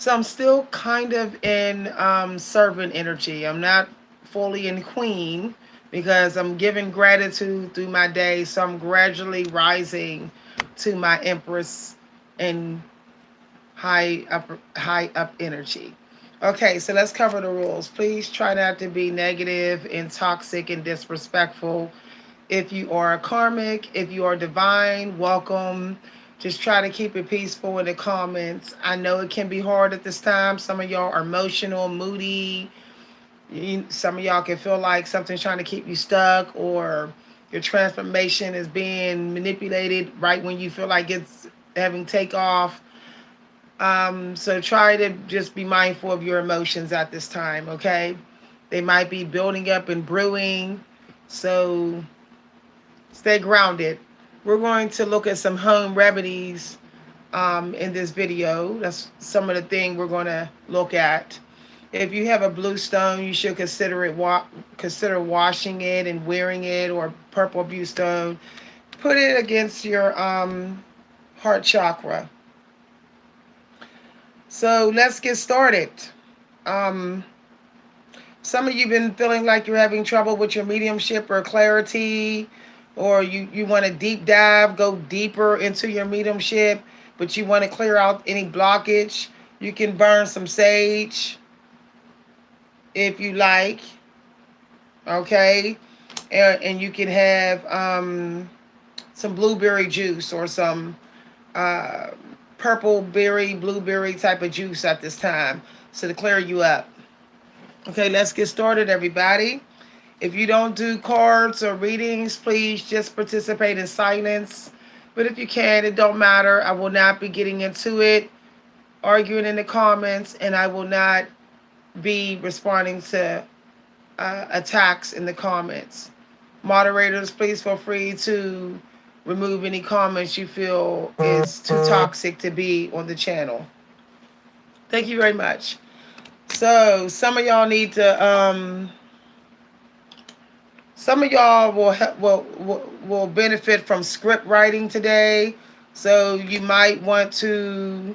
So I'm still kind of in servant energy. I'm not fully in queen because I'm giving gratitude through my day. So I'm gradually rising to my empress and high up energy. Okay, so let's cover the rules. Please try not to be negative and toxic and disrespectful. If you are a karmic, if you are divine, welcome. Just try to keep it peaceful in the comments. I know it can be hard at this time. Some of y'all are emotional, moody. Some of y'all can feel like something's trying to keep you stuck, or your transformation is being manipulated right when you feel like it's having takeoff. So try to just be mindful of your emotions at this time, okay? They might be building up and brewing. So stay grounded. We're going to look at some home remedies in this video. That's some of the things we're going to look at. If you have a blue stone, you should consider washing it and wearing it, or purple blue stone. Put it against your heart chakra. So let's get started. Um, some of you been feeling like you're having trouble with your mediumship or clarity, or you want to deep dive, go deeper into your mediumship, but you want to clear out any blockage. You can burn some sage if you like, okay? And you can have some blueberry juice or some uh, purple berry, blueberry type of juice at this time, so to clear you up. Okay, let's get started, everybody. If you don't do cards or readings, please just participate in silence. But if you can, it don't matter. I will not be getting into it, arguing in the comments, and I will not be responding to attacks in the comments. Moderators, please feel free to remove any comments you feel is too toxic to be on the channel. Thank you very much. So some of y'all need to some of y'all will benefit from script writing today. So you might want to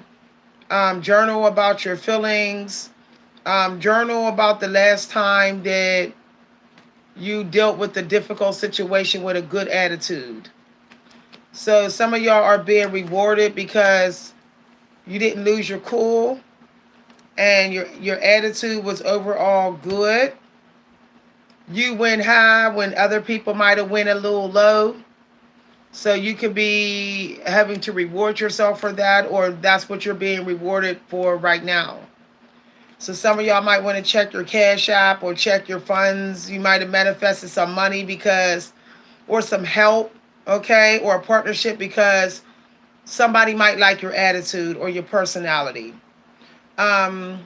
journal about your feelings. Journal about the last time that you dealt with a difficult situation with a good attitude. So some of y'all are being rewarded because you didn't lose your cool and your attitude was overall good. You went high when other people might have went a little low. So you could be having to reward yourself for that, or that's what you're being rewarded for right now. So some of y'all might want to check your cash app or check your funds. You might have manifested some money because, or some help, okay, or a partnership because somebody might like your attitude or your personality. Um,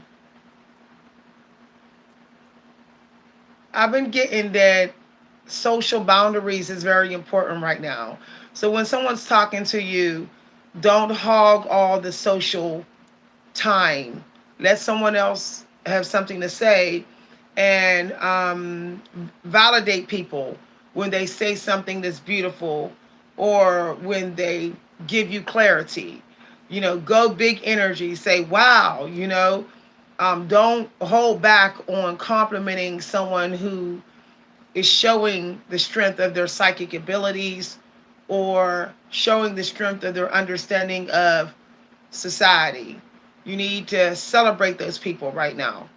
I've been getting that social boundaries is very important right now. So when someone's talking to you, don't hog all the social time. Let someone else have something to say, and validate people when they say something that's beautiful or when they give you clarity. You know, go big energy. Say, wow, you know. Don't hold back on complimenting someone who is showing the strength of their psychic abilities or showing the strength of their understanding of society. You need to celebrate those people right now.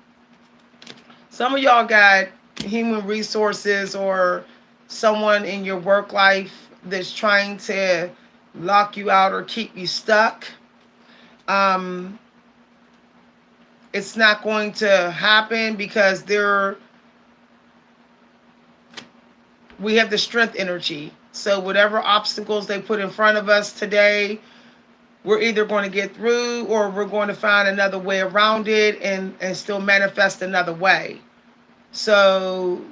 Some of y'all got human resources or someone in your work life that's trying to lock you out or keep you stuck. Um, it's not going to happen because we have the strength energy. So whatever obstacles they put in front of us today, we're either going to get through or we're going to find another way around it and still manifest another way. So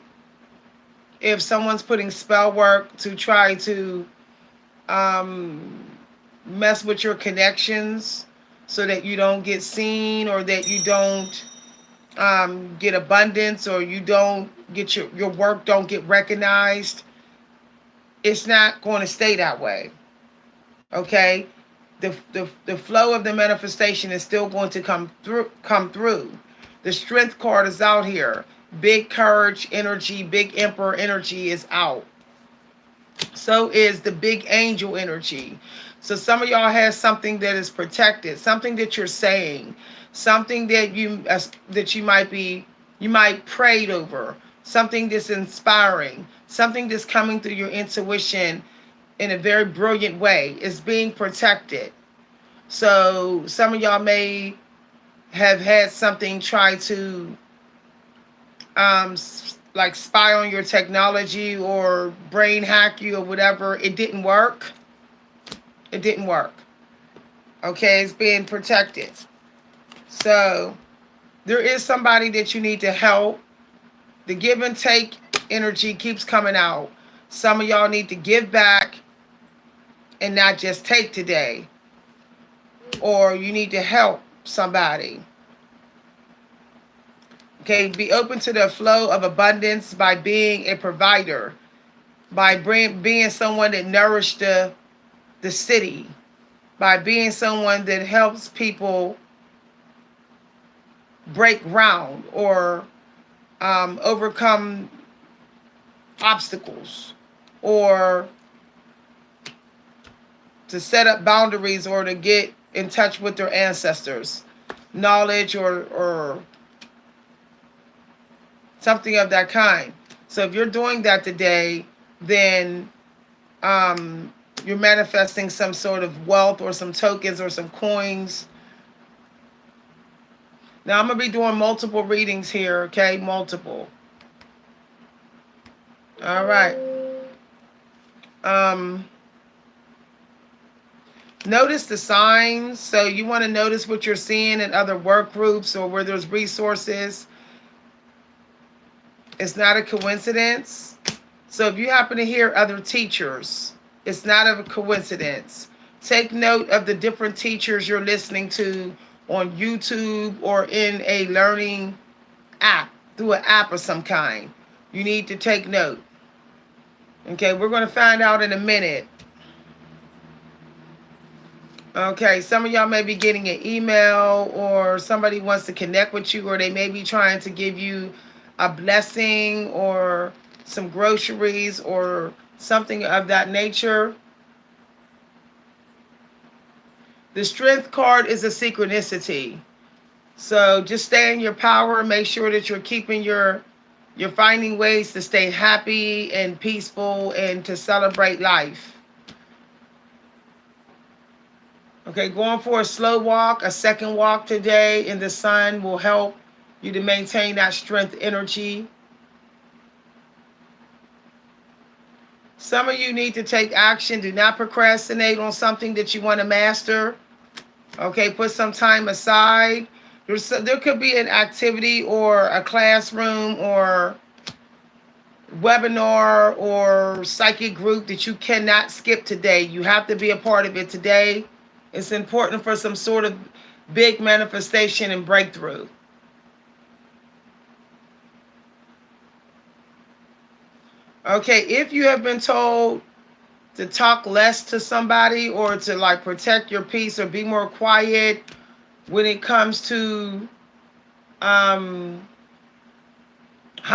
if someone's putting spell work to try to um, mess with your connections so that you don't get seen or that you don't get abundance or you don't get your work don't get recognized, it's not going to stay that way. Okay? the flow of the manifestation is still going to come through. The strength card is out here. Big courage energy, big emperor energy is out. So is the big angel energy. So some of y'all have something that is protected, something that you're saying, something that you might prayed over, something that's inspiring, something that's coming through your intuition in a very brilliant way is being protected. So some of y'all may have had something try to like spy on your technology or brain hack you or whatever. It didn't work. It didn't work. Okay, it's being protected. So there is somebody that you need to help. The give and take energy keeps coming out. Some of y'all need to give back and not just take today. Or you need to help somebody. Okay, be open to the flow of abundance by being a provider, by being someone that nourished the city, by being someone that helps people break ground or overcome obstacles, or to set up boundaries, or to get in touch with their ancestors, knowledge or something of that kind. So if you're doing that today, then you're manifesting some sort of wealth or some tokens or some coins. Now I'm going to be doing multiple readings here, okay? Multiple. All right. Notice the signs. So you want to notice what you're seeing in other work groups or where there's resources. It's not a coincidence. So if you happen to hear other teachers, it's not a coincidence. Take note of the different teachers you're listening to on YouTube or in a learning app, through an app of some kind. You need to take note. Okay, we're going to find out in a minute. Okay, some of y'all may be getting an email, or somebody wants to connect with you, or they may be trying to give you a blessing or some groceries or something of that nature. The strength card is a synchronicity. So just stay in your power. Make sure that you're finding ways to stay happy and peaceful and to celebrate life. Okay, going for a slow walk, a second walk today in the sun will help you to maintain that strength energy. Some of you need to take action. Do not procrastinate on something that you want to master. Okay, put some time aside. There could be an activity or a classroom or webinar or psychic group that you cannot skip today. You have to be a part of it today. It's important for some sort of big manifestation and breakthrough. Okay, if you have been told to talk less to somebody or to like protect your peace or be more quiet when it comes to how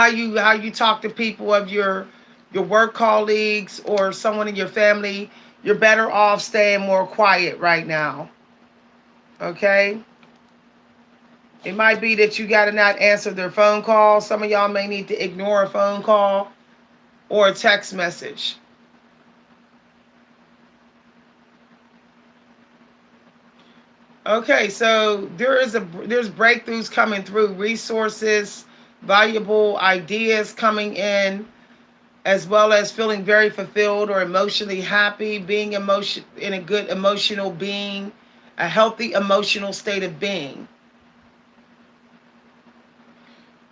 you talk to people of your work colleagues or someone in your family, you're better off staying more quiet right now. Okay? It might be that you got to not answer their phone call. Some of y'all may need to ignore a phone call or a text message. Okay, so there's breakthroughs coming through, resources, valuable ideas coming in, as well as feeling very fulfilled or emotionally happy, being in a good emotional being, a healthy emotional state of being.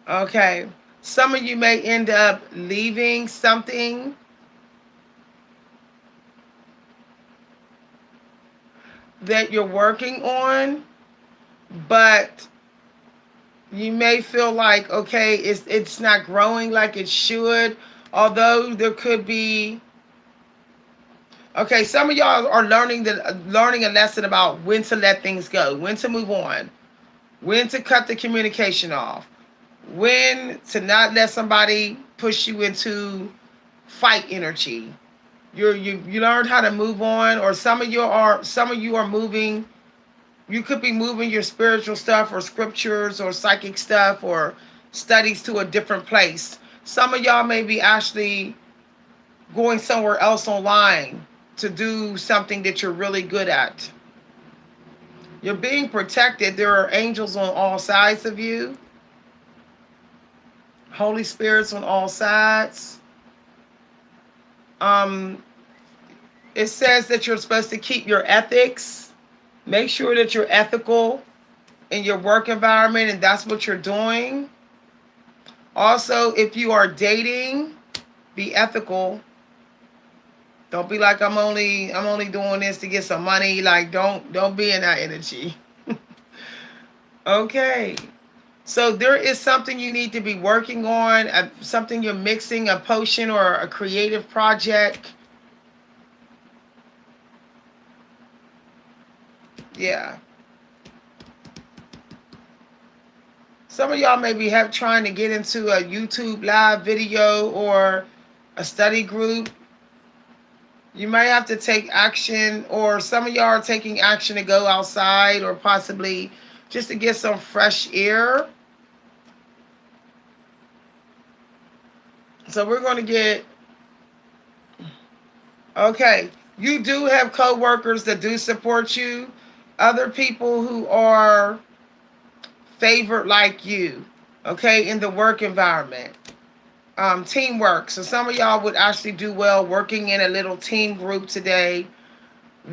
Okay, some of you may end up leaving something that you're working on, but you may feel like, okay, it's not growing like it should, although there could be Okay, some of y'all are learning a lesson about when to let things go, when to move on, when to cut the communication off, when to not let somebody push you into fight energy. You learned how to move on, or some of you are moving. You could be moving your spiritual stuff or scriptures or psychic stuff or studies to a different place. Some of y'all may be actually going somewhere else online to do something that you're really good at. You're being protected. There are angels on all sides of you, Holy Spirits on all sides. Um, it says that you're supposed to keep your ethics. Make sure that you're ethical in your work environment, and that's what you're doing. Also, if you are dating, be ethical. Don't be like I'm only doing this to get some money. Like don't be in that energy. Okay. So there is something you need to be working on, something you're mixing, a potion or a creative project. Yeah. Some of y'all maybe trying to get into a YouTube live video or a study group. You might have to take action, or some of y'all are taking action to go outside or possibly just to get some fresh air. So we're going to get, okay, you do have co-workers that do support you, other people who are favored like you, okay, in the work environment. Teamwork. So some of y'all would actually do well working in a little team group today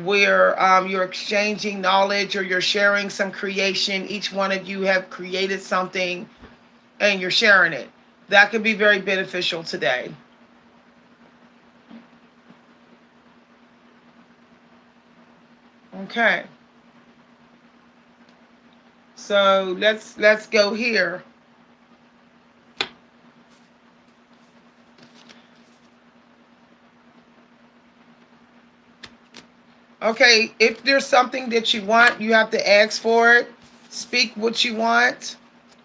where you're exchanging knowledge or you're sharing some creation. Each one of you have created something and you're sharing it. That could be very beneficial today. Okay. So let's go here. Okay, if there's something that you want, you have to ask for it. Speak what you want.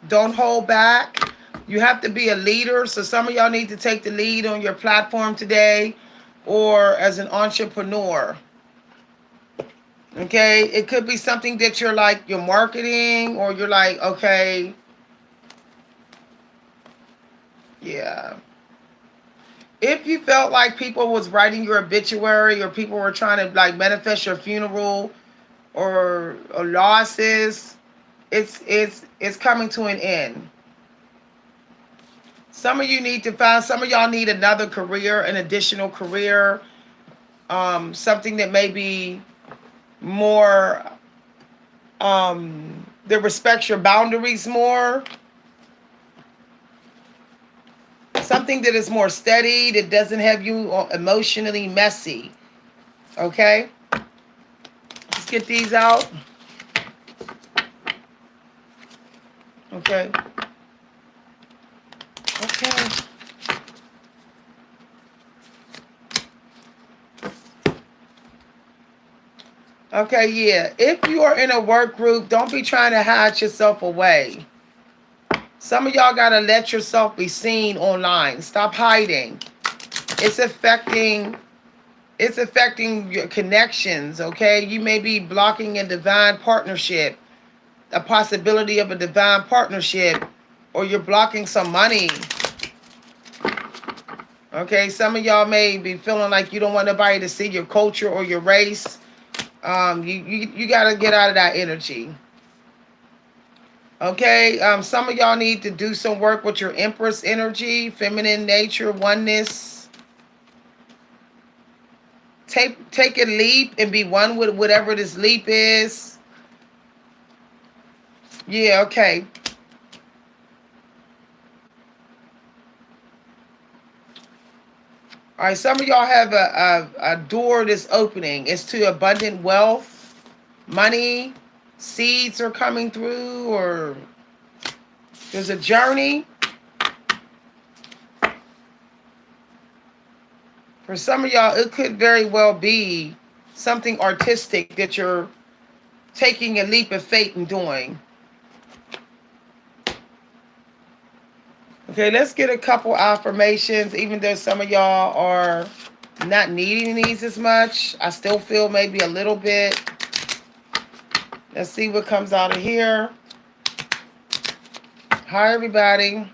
Don't hold back. You have to be a leader. So some of y'all need to take the lead on your platform today or as an entrepreneur. Okay, it could be something that you're marketing, or you're like, okay, yeah. If you felt like people was writing your obituary or people were trying to like manifest your funeral or losses, it's coming to an end. Some of y'all need another career, an additional career, something that may be more that respects your boundaries more, something that is more steady, that doesn't have you emotionally messy. Okay, let's get these out. Okay. Okay. Okay, yeah. If you are in a work group, don't be trying to hide yourself away. Some of y'all gotta let yourself be seen online. Stop hiding. It's affecting it's affecting your connections, okay? You may be blocking a divine partnership, a possibility of a divine partnership, or you're blocking some money. Okay, some of y'all may be feeling like you don't want nobody to see your culture or your race. You got to get out of that energy. Okay, some of y'all need to do some work with your Empress energy, feminine nature, oneness. Take a leap and be one with whatever this leap is. Yeah, okay. All right, some of y'all have a door that's opening. It's to abundant wealth, money, seeds are coming through, or there's a journey. For some of y'all, it could very well be something artistic that you're taking a leap of faith and doing. Okay, let's get a couple affirmations. Even though some of y'all are not needing these as much, I still feel maybe a little bit. Let's see what comes out of here. Hi, everybody.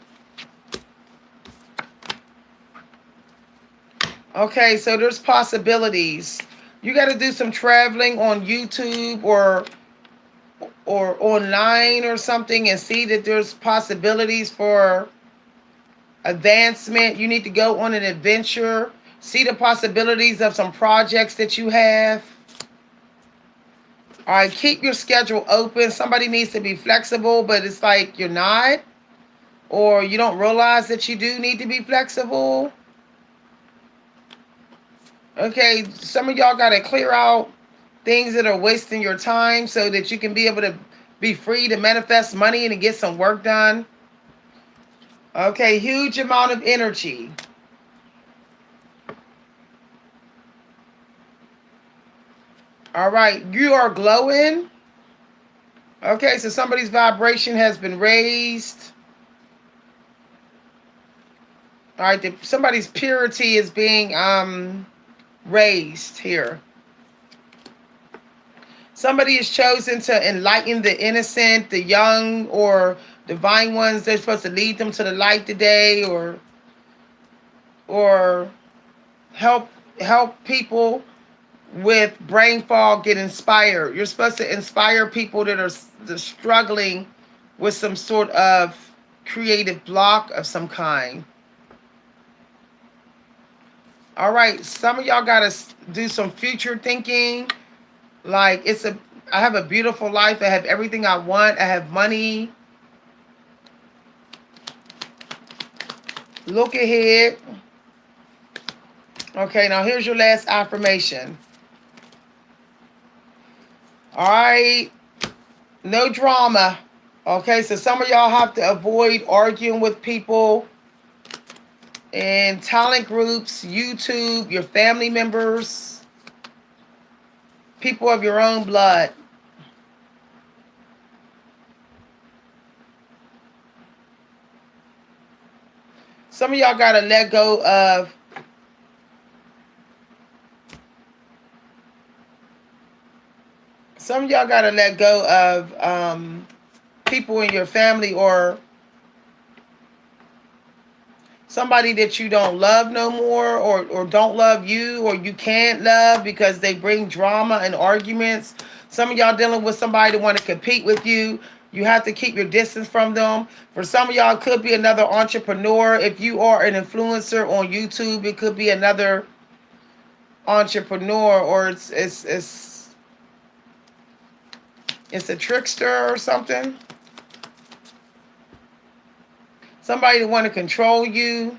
Okay, so there's possibilities. You got to do some traveling on YouTube or online or something and see that there's possibilities for advancement. You need to go on an adventure, see the possibilities of some projects that you have. All right, keep your schedule open. Somebody needs to be flexible, but it's like you're not, or you don't realize that you do need to be flexible. Okay, some of y'all got to clear out things that are wasting your time so that you can be able to be free to manifest money and to get some work done. Okay, huge amount of energy. All right, you are glowing. Okay, so somebody's vibration has been raised. All right, somebody's purity is being raised here. Somebody is chosen to enlighten the innocent, the young, or divine ones. They're supposed to lead them to the light today, or help people with brain fog get inspired. You're supposed to inspire people that are struggling with some sort of creative block of some kind. All right, some of y'all got to do some future thinking. Like I have a beautiful life. I have everything I want. I have money. Look ahead. Okay, now here's your last affirmation. All right, no drama. Okay, so some of y'all have to avoid arguing with people in talent groups, YouTube, your family members, people of your own blood. Some of y'all got to let go of people in your family or somebody that you don't love no more, or don't love you, or you can't love because they bring drama and arguments. Some of y'all dealing with somebody that want to compete with you. You have to keep your distance from them. For some of y'all, it could be another entrepreneur. If you are an influencer on YouTube, it could be another entrepreneur, or it's a trickster or something. Somebody that want to control you.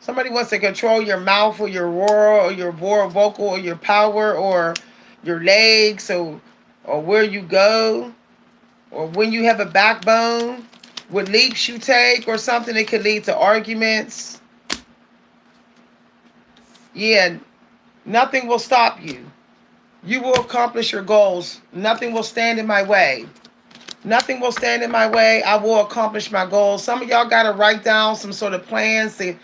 Somebody wants to control your mouth or your roar or your vocal or your power or your legs or where you go or when you have a backbone, what leaps you take or something that could lead to arguments. Yeah, nothing will stop you. You will accomplish your goals. Nothing will stand in my way. Nothing will stand in my way. I will accomplish my goals. Some of y'all got to write down some sort of plans to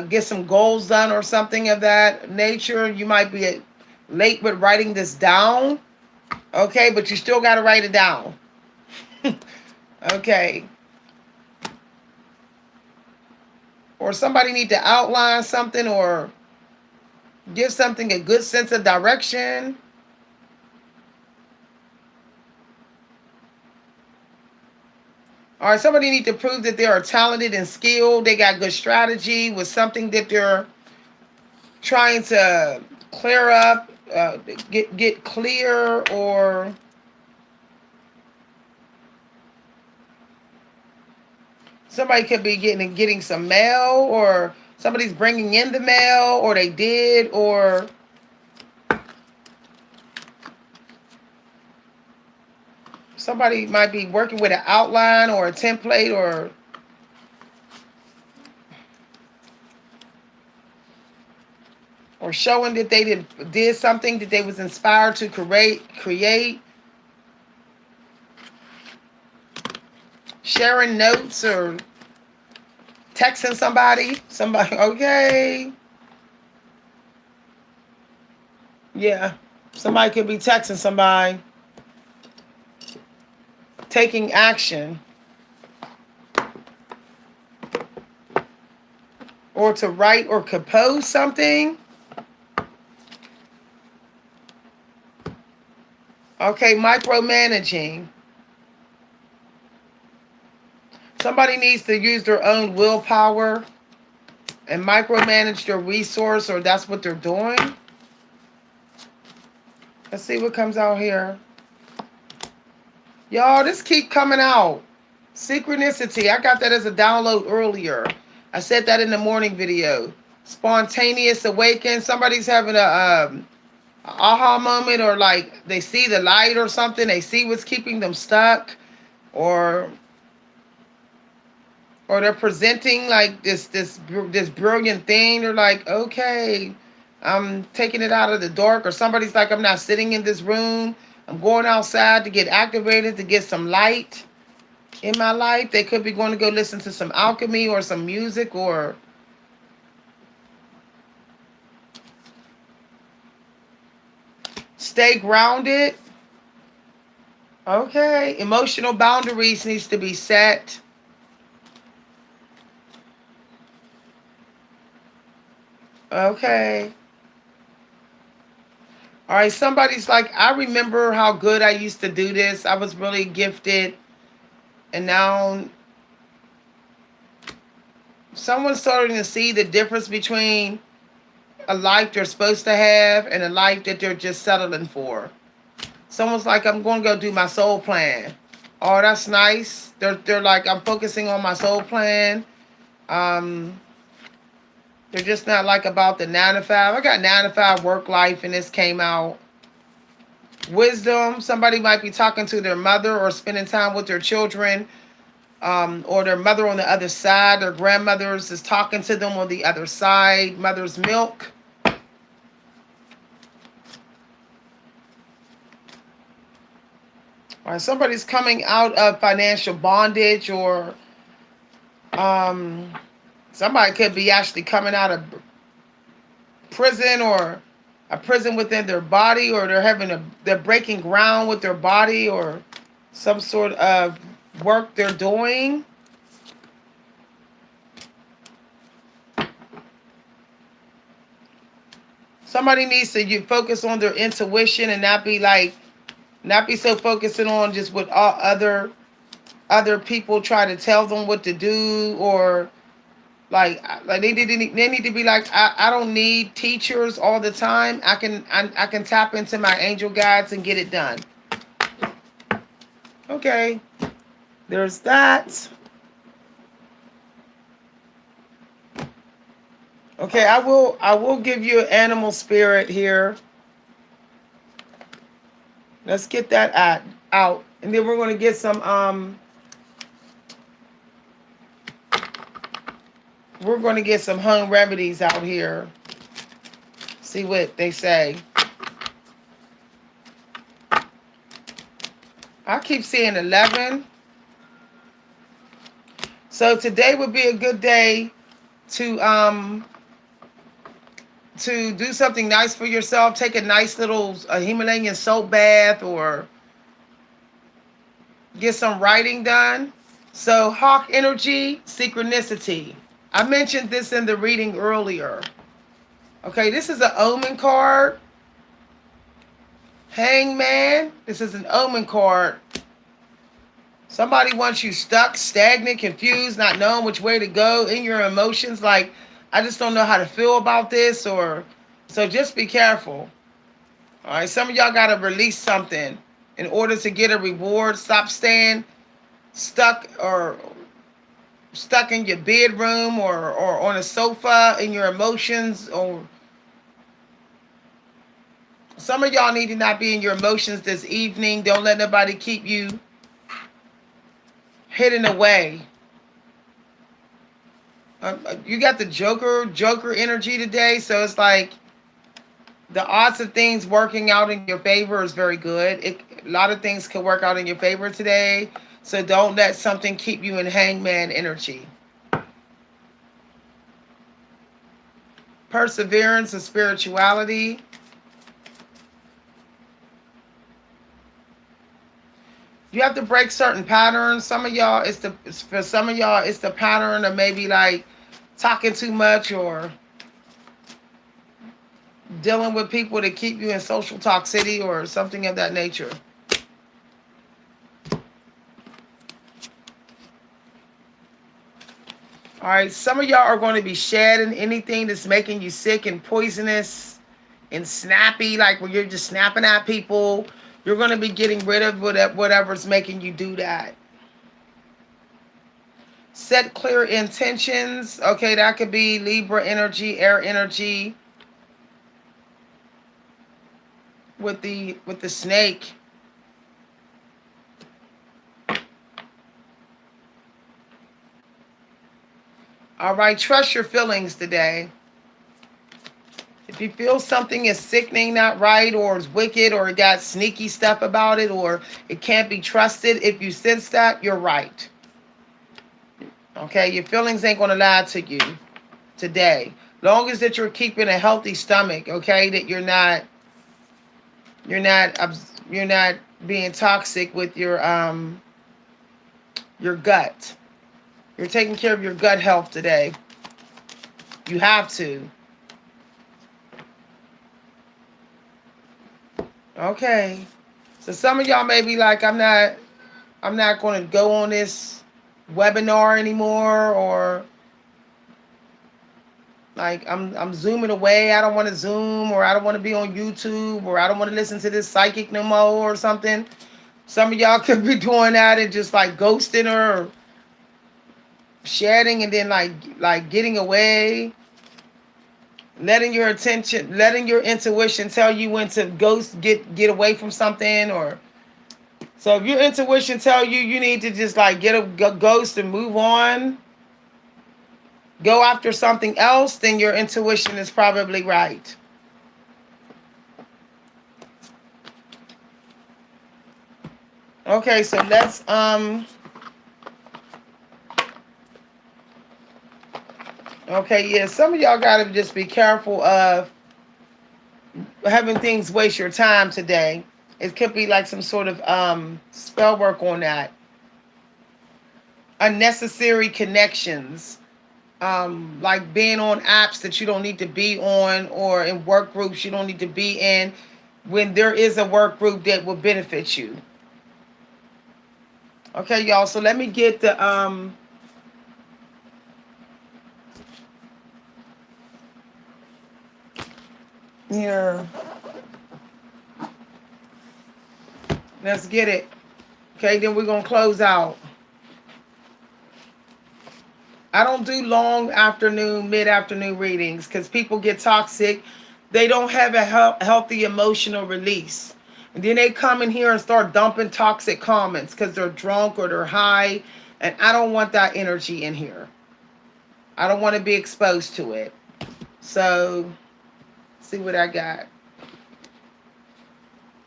get some goals done or something of that nature. You might be late with writing this down. Okay, but you still got to write it down. Okay. Or somebody need to outline something or give something a good sense of direction. All right, somebody need to prove that they are talented and skilled. They got good strategy with something that they're trying to clear up, get clear, or somebody could be getting some mail, or somebody's bringing in the mail, or they did, or somebody might be working with an outline or a template, or or showing that they did something that they was inspired to create, sharing notes or texting somebody, okay. Yeah. Somebody could be texting somebody, taking action, or to write or compose something. Okay, micromanaging. Somebody needs to use their own willpower and micromanage their resource, or that's what they're doing. Let's see what comes out here. Y'all, this keep coming out. Synchronicity. I got that as a download earlier. I said that in the morning video. Spontaneous awaken. Somebody's having a aha moment, or like they see the light or something. They see what's keeping them stuck, or they're presenting like this brilliant thing. They're like, okay, I'm taking it out of the dark. Or somebody's like, I'm not sitting in this room. I'm going outside to get activated, to get some light in my life. They could be going to go listen to some alchemy or some music, or stay grounded. Okay, emotional boundaries needs to be set. Okay. All right, somebody's like, I remember how good I used to do this. I was really gifted. And now someone's starting to see the difference between a life they're supposed to have and a life that they're just settling for. Someone's like, I'm going to go do my soul plan. Oh, that's nice. They're like, I'm focusing on my soul plan. Um, they're just not like about the 9 to 5. I got 9 to 5 work life, and this came out. Wisdom. Somebody might be talking to their mother or spending time with their children, or their mother on the other side. Their grandmothers is talking to them on the other side. Mother's milk. All right, somebody's coming out of financial bondage, or somebody could be actually coming out of prison, or a prison within their body, or they're breaking ground with their body, or some sort of work they're doing. Somebody needs to focus on their intuition and not be so focusing on just what all other people try to tell them what to do, or like they need to be like, I don't need teachers all the time. I can tap into my angel guides and get it done. Okay, there's that. Okay, I will give you an animal spirit here. Let's get that out, and then we're going to get some home remedies out here. See what they say. I keep seeing 11. So today would be a good day to do something nice for yourself. Take a nice little Himalayan soap bath, or get some writing done. So hawk energy, synchronicity. I mentioned this in the reading earlier. Okay, this is an omen card. Hangman. This is an omen card. Somebody wants you stuck, stagnant, confused, not knowing which way to go in your emotions. Like, I just don't know how to feel about this, or so just be careful. All right, some of y'all got to release something in order to get a reward. Stop staying stuck in your bedroom, or on a sofa in your emotions. Or some of y'all need to not be in your emotions this evening. Don't let nobody keep you hidden away. You got the Joker energy today, so it's like The odds of things working out in your favor is very good. A lot of things can work out in your favor today. So don't let something keep you in hangman energy. Perseverance and spirituality. You have to break certain patterns. For some of y'all it's the pattern of maybe like talking too much or dealing with people that keep you in social toxicity or something of that nature. All right, some of y'all are going to be shedding anything that's making you sick and poisonous and snappy, like when you're just snapping at people. You're going to be getting rid of whatever's making you do that. Set clear intentions. Okay, that could be Libra energy, air energy with the snake. All right, trust your feelings today. If you feel something is sickening, not right, or is wicked, or it got sneaky stuff about it, or it can't be trusted, if you sense that, you're right. Okay, your feelings ain't gonna lie to you today. Long as that you're keeping a healthy stomach, okay, that you're not being toxic with your gut. You're taking care of your gut health today. You have to. Okay. So some of y'all may be like, I'm not going to go on this webinar anymore, or like I'm zooming away. I don't want to Zoom, or I don't want to be on YouTube, or I don't want to listen to this psychic no more or something. Some of y'all could be doing that and just like ghosting her or shedding and then like getting away. Letting your intuition tell you when to get away from something, or so if your intuition tell you you need to just like get a ghost and move on, go after something else, then your intuition is probably right. Okay, so let's okay, yeah, some of y'all gotta just be careful of having things waste your time today. It could be like some sort of spell work on that. Unnecessary connections. Like being on apps that you don't need to be on, or in work groups you don't need to be in, when there is a work group that will benefit you. Okay, y'all, so let me get the here. Let's get it. Okay, then we're gonna close out. I don't do long afternoon, mid-afternoon readings because people get toxic. They don't have a healthy emotional release. And then they come in here and start dumping toxic comments because they're drunk or they're high. And I don't want that energy in here. I don't want to be exposed to it. So, see what I got.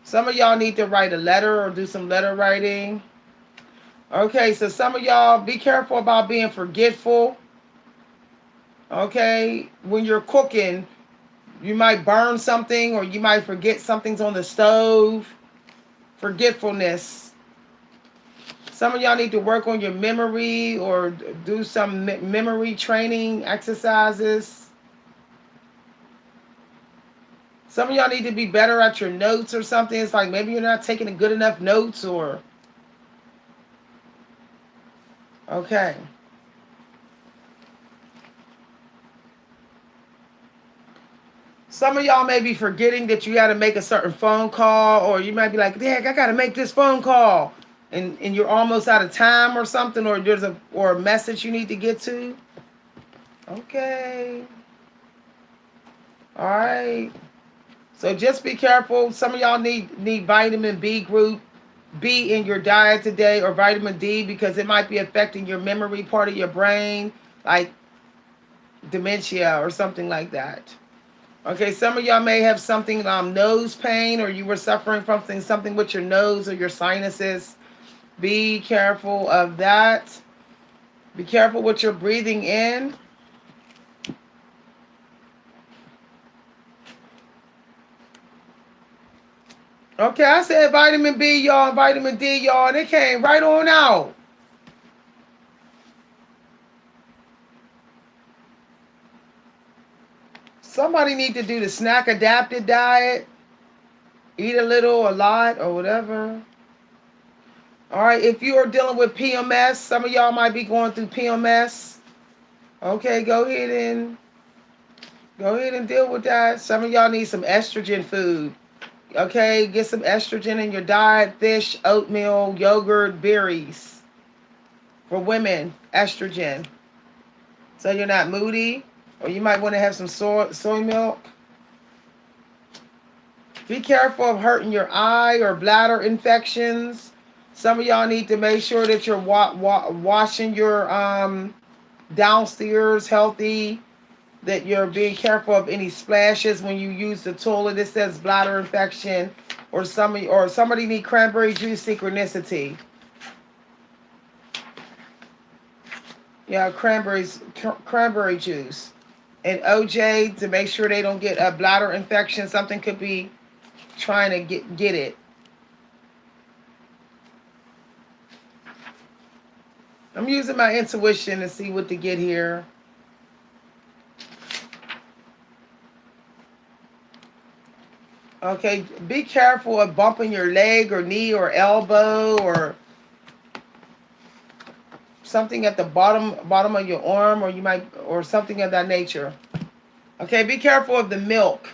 Some of y'all need to write a letter or do some letter writing. Okay, so some of y'all, be careful about being forgetful. Okay, when you're cooking, you might burn something, or you might forget something's on the stove. Forgetfulness. Some of y'all need to work on your memory or do some memory training exercises. Some of y'all need to be better at your notes or something. It's like maybe you're not taking good enough notes, or... Okay. Some of y'all may be forgetting that you got to make a certain phone call, or you might be like, "Dang, I got to make this phone call," and you're almost out of time or something, or there's a message you need to get to. Okay. All right. So just be careful. Some of y'all need vitamin B in your diet today, or vitamin D, because it might be affecting your memory part of your brain, like dementia or something like that. Okay, some of y'all may have something nose pain, or you were suffering from something with your nose or your sinuses. Be careful of that. Be careful what you're breathing in. Okay, I said vitamin B, y'all, and vitamin D, y'all, and it came right on out. Somebody need to do the snack adapted diet. Eat a little, a lot, or whatever. All right, if you are dealing with PMS, some of y'all might be going through PMS. Okay, go ahead and deal with that. Some of y'all need some estrogen food. Okay, get some estrogen in your diet: fish, oatmeal, yogurt, berries. For women, estrogen. So you're not moody, or you might want to have some soy milk. Be careful of hurting your eye or bladder infections. Some of y'all need to make sure that you're washing your downstairs healthy, that you're being careful of any splashes when you use the toilet. It says bladder infection, or somebody need cranberry juice synchronicity. Yeah, cranberry juice and OJ to make sure they don't get a bladder infection. Something could be trying to get it. I'm using my intuition to see what to get here. Okay, be careful of bumping your leg or knee or elbow or something at the bottom of your arm, or something of that nature. Okay, be careful of the milk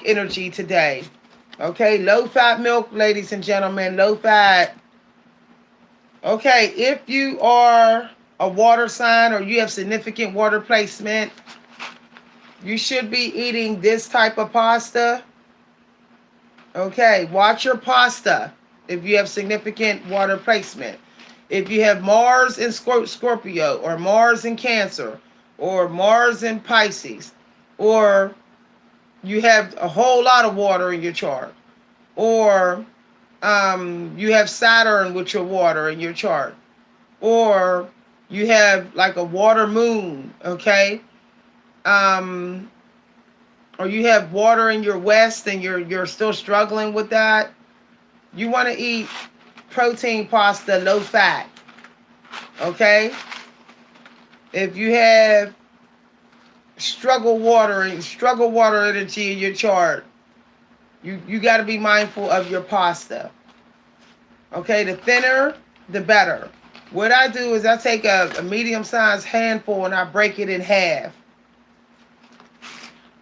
energy today. Okay, low fat milk, ladies and gentlemen, low fat. Okay, if you are a water sign or you have significant water placement, you should be eating this type of pasta. Okay, watch your pasta if you have significant water placement. If you have Mars in Scorpio, or Mars in Cancer, or Mars in Pisces, or you have a whole lot of water in your chart, or you have Saturn with your water in your chart, or you have like a water moon, okay? Um, or you have water in your west and you're still struggling with that. You want to eat protein pasta, low fat, okay? If you have struggle water energy in your chart, you got to be mindful of your pasta. Okay, the thinner, the better. What I do is I take a medium-sized handful and I break it in half.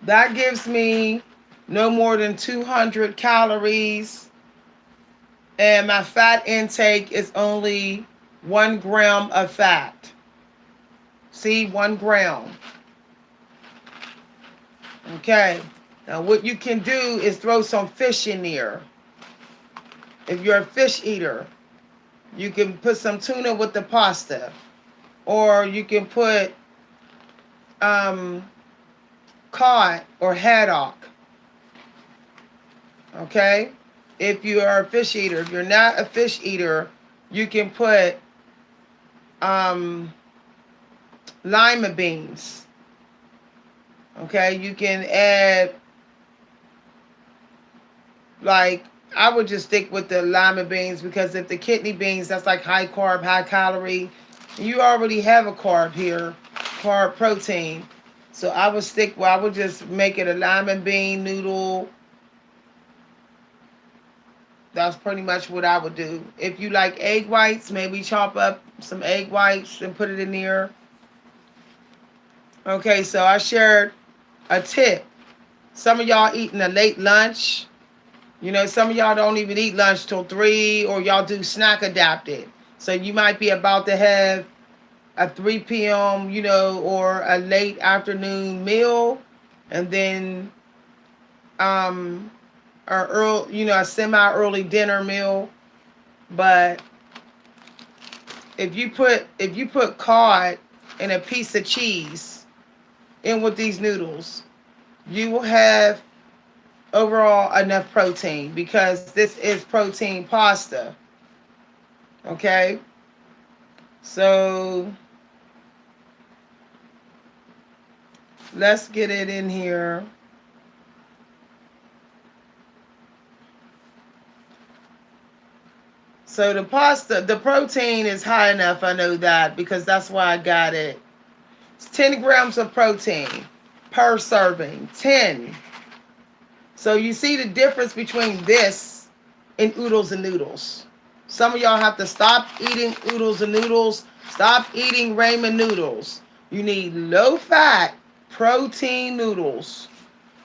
That gives me no more than 200 calories, and my fat intake is only 1 gram of fat. See, 1 gram. Okay. Now what you can do is throw some fish in there. If you're a fish eater, you can put some tuna with the pasta. Or you can put cod or haddock. Okay? If you are a fish eater. If you're not a fish eater, you can put lima beans. Okay? You can add, like, I would just stick with the lima beans, because if the kidney beans, that's like high carb, high calorie. You already have a carb here, carb protein. So I would just make it a lima bean noodle. That's pretty much what I would do. If you like egg whites, maybe chop up some egg whites and put it in there. Okay, so I shared a tip. Some of y'all eating a late lunch. You know, some of y'all don't even eat lunch till 3, or y'all do snack adapted. So you might be about to have a 3 p.m., or a late afternoon meal, and then a semi-early dinner meal. But if you put cod and a piece of cheese in with these noodles, you will have overall enough protein because this is protein pasta. Okay? So let's get it in here. So the pasta, the protein is high enough. I know that because that's why I got it. It's 10 grams of protein per serving. 10. So you see the difference between this and oodles and noodles. Some of y'all have to stop eating oodles and noodles. Stop eating ramen noodles. You need low fat protein noodles.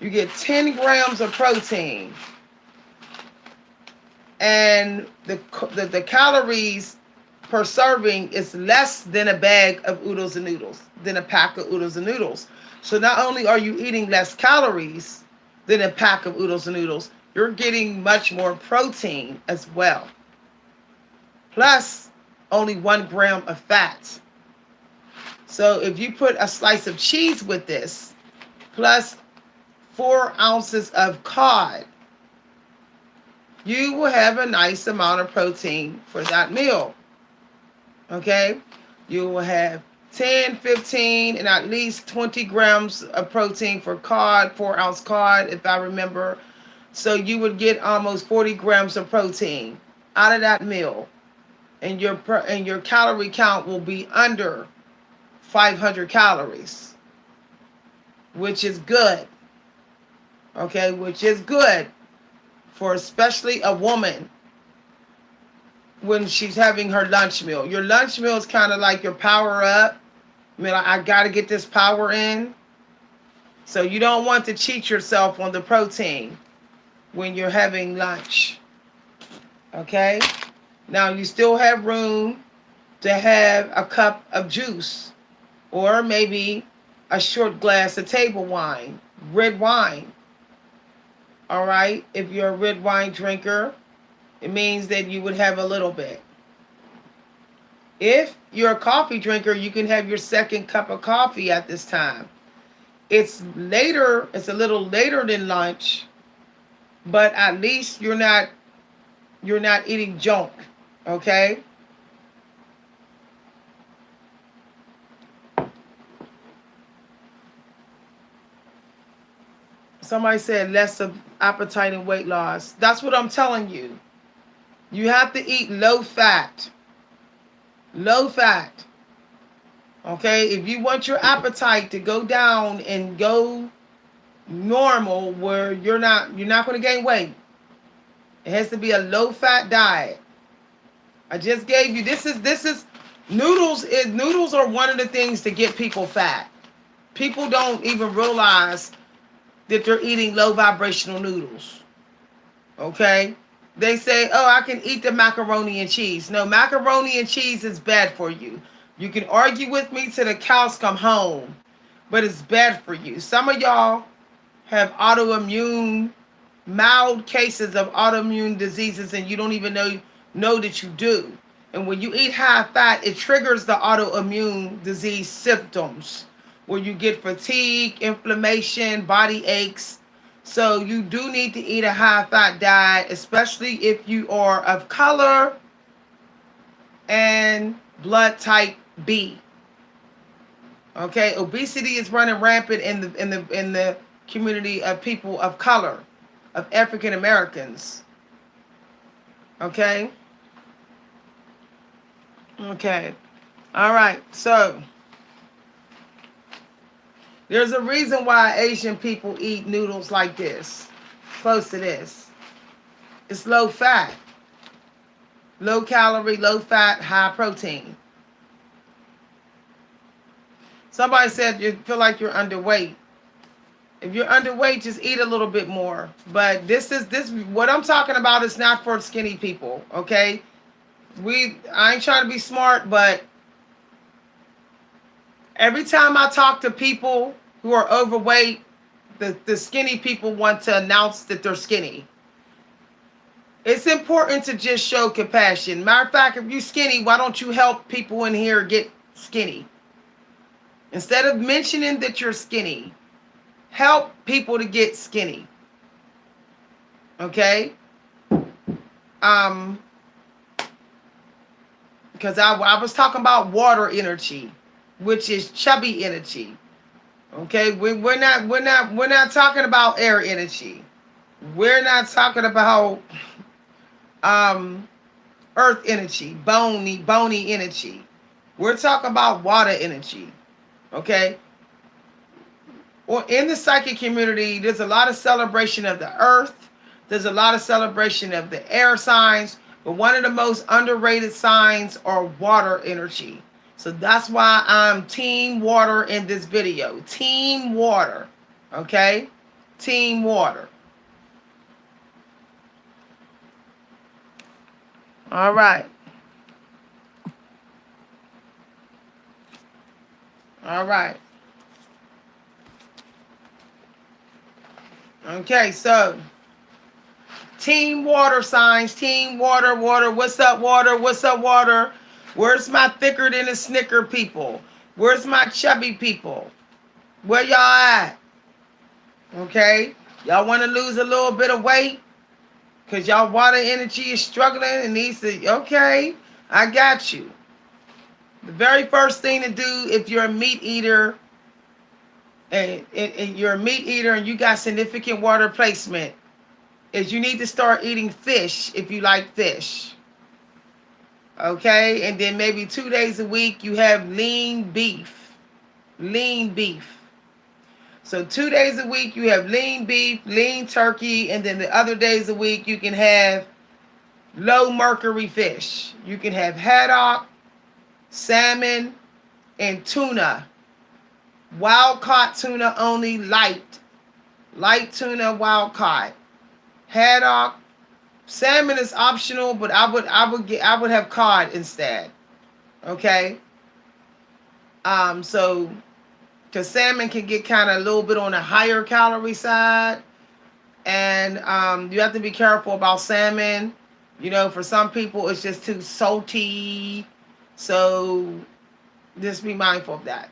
You get 10 grams of protein. And the calories per serving is less than a bag of oodles and noodles, than a pack of oodles and noodles. So not only are you eating less calories than a pack of oodles and noodles, you're getting much more protein as well. Plus only 1 gram of fat. So if you put a slice of cheese with this, plus 4 ounces of cod, you will have a nice amount of protein for that meal. Okay? You will have 10, 15, and at least 20 grams of protein for cod, 4 ounce cod, if I remember. So you would get almost 40 grams of protein out of that meal. And your calorie count will be under 500 calories, which is good. Okay? Which is good for especially a woman when she's having her lunch meal. Your lunch meal is kind of like your power up. I mean, I got to get this power in. So you don't want to cheat yourself on the protein when you're having lunch. Okay? Now you still have room to have a cup of juice or maybe a short glass of table wine, red wine. All right? If you're a red wine drinker, it means that you would have a little bit. If you're a coffee drinker, you can have your second cup of coffee at this time. It's later, it's a little later than lunch, but at least you're not eating junk, okay? Somebody said less of appetite and weight loss. That's what I'm telling you. You have to eat low fat. Low fat. Okay? If you want your appetite to go down and go normal where you're not going to gain weight, it has to be a low fat diet. I just gave you this is noodles are one of the things to get people fat. People don't even realize that they're eating low vibrational noodles. Okay? They say, "Oh, I can eat the macaroni and cheese." No, macaroni and cheese is bad for you. You can argue with me till the cows come home, but it's bad for you. Some of y'all have autoimmune, mild cases of autoimmune diseases, and you don't even know that you do. And when you eat high fat, it triggers the autoimmune disease symptoms where you get fatigue, inflammation, body aches. So you do need to eat a high fat diet, especially if you are of color and blood type B. Okay, obesity is running rampant in the community of people of color, of African Americans. Okay? Okay. All right. So, there's a reason why Asian people eat noodles like this, close to this. It's low fat, low calorie, low fat, high protein. Somebody said you feel like you're underweight. If you're underweight, just eat a little bit more. But this what I'm talking about is not for skinny people, okay? I ain't trying to be smart, but every time I talk to people who are overweight, the skinny people want to announce that they're skinny. It's important to just show compassion. Matter of fact, if you're skinny, why don't you help people in here get skinny? Instead of mentioning that you're skinny, help people to get skinny. Okay? Um, because I was talking about water energy, which is chubby energy. Okay, we're not talking about air energy. We're not talking about um earth energy, bony energy. We're talking about water energy. Okay, well, in the psychic community, there's a lot of celebration of the earth. There's a lot of celebration of the air signs, but one of the most underrated signs are water energy. So that's why I'm team water in this video. Team water. Okay? Team water. All right. All right. Okay, so team water signs, team water, water. What's up, water? What's up, water? Where's my thicker than a snicker people? Where's my chubby people? Where y'all at? Okay? Y'all want to lose a little bit of weight? Because y'all water energy is struggling and needs to, okay, I got you. The very first thing to do if you're a meat eater and you're a meat eater and you got significant water placement is you need to start eating fish if you like fish. Okay? And then maybe 2 days a week you have lean beef. Lean beef. So 2 days a week you have lean beef, lean turkey, and then the other days a week you can have low mercury fish. You can have haddock, salmon, and tuna. Wild caught tuna only, light. Light tuna, wild caught. Haddock, salmon is optional, but I would have cod instead. Okay? So because salmon can get kind of a little bit on the higher calorie side, and you have to be careful about salmon. You know, for some people it's just too salty, so just be mindful of that.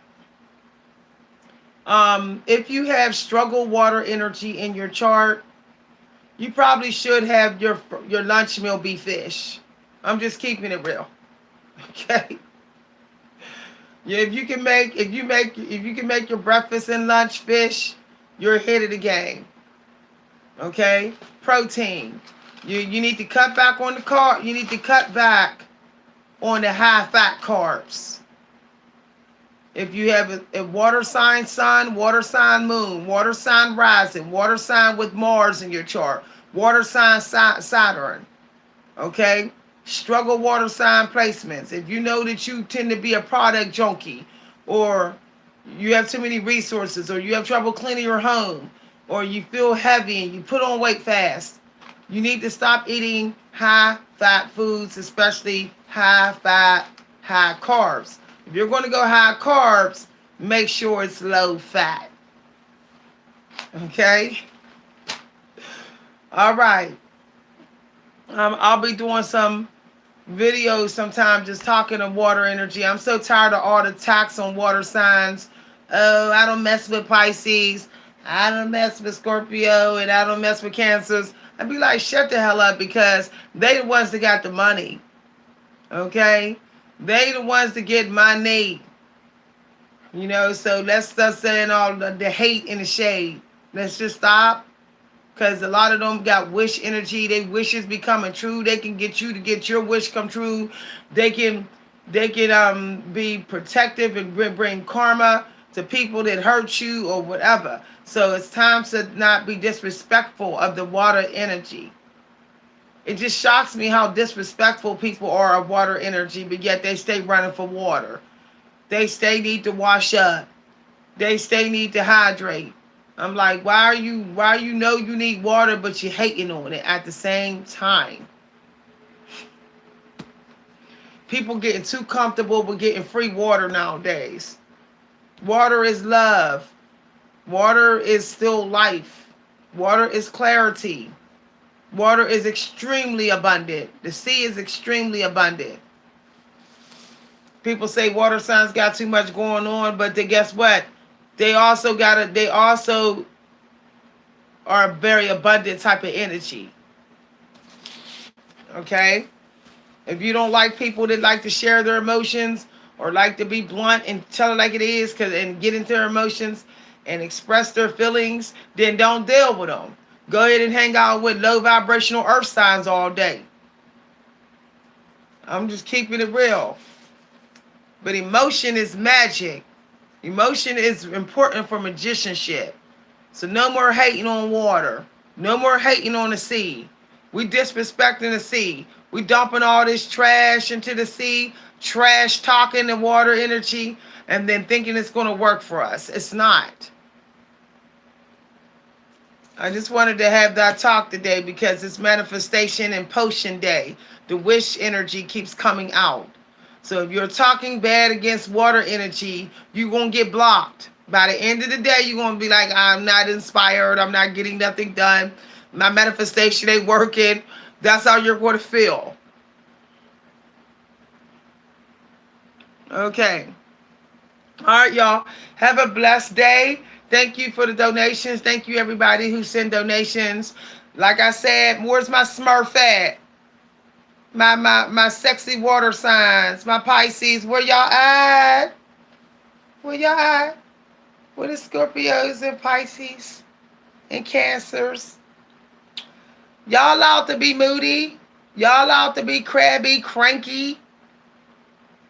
If you have struggle water energy in your chart, you probably should have your lunch meal be fish. I'm just keeping it real. Okay. Yeah, if you can make your breakfast and lunch fish, you're ahead of the game. Okay? Protein. You need to cut back on the carb. You need to cut back on the high fat carbs. If you have a water sign sun, water sign moon, water sign rising, water sign with Mars in your chart, water sign Saturn, okay? Struggle water sign placements. If you know that you tend to be a product junkie, or you have too many resources, or you have trouble cleaning your home, or you feel heavy and you put on weight fast, you need to stop eating high fat foods, especially high fat, high carbs. If you're going to go high carbs, make sure it's low fat. Okay? All right. I'll be doing some videos sometime just talking of water energy. I'm so tired of all the attacks on water signs. Oh, I don't mess with Pisces. I don't mess with Scorpio, and I don't mess with Cancers. I'd be like, shut the hell up, because they the ones that got the money. Okay? They the ones that get money. You know, so let's stop saying all the hate and the shade. Let's just stop. Because a lot of them got wish energy. They wishes becoming true. They can get you to get your wish come true. They can be protective and bring karma to people that hurt you or whatever. So it's time to not be disrespectful of the water energy. It just shocks me how disrespectful people are of water energy, but yet they stay running for water. They stay need to wash up. They stay need to hydrate. I'm like, why you know you need water, but you're hating on it at the same time? People getting too comfortable with getting free water nowadays. Water is love. Water is still life. Water is clarity. Water is extremely abundant. The sea is extremely abundant. People say water signs got too much going on, but guess what? They also are a very abundant type of energy. Okay? If you don't like people that like to share their emotions or like to be blunt and tell it like it is and get into their emotions and express their feelings, then don't deal with them. Go ahead and hang out with low vibrational earth signs all day. I'm just keeping it real. But emotion is magic. Emotion is important for magicianship. So no more hating on water. No more hating on the sea. We disrespecting the sea. We dumping all this trash into the sea, trash talking the water energy, and then thinking it's going to work for us. It's not. I just wanted to have that talk today because it's manifestation and potion day. The wish energy keeps coming out. So if you're talking bad against water energy, you're going to get blocked. By the end of the day, you're going to be like, I'm not inspired. I'm not getting nothing done. My manifestation ain't working. That's how you're going to feel. Okay. All right, y'all. Have a blessed day. Thank you for the donations. Thank you, everybody who sent donations. Like I said, where's my Smurf at? My sexy water signs, my Pisces. Where y'all at? Where y'all at? Where the Scorpios and Pisces and Cancers? Y'all allowed to be moody. Y'all allowed to be crabby, cranky.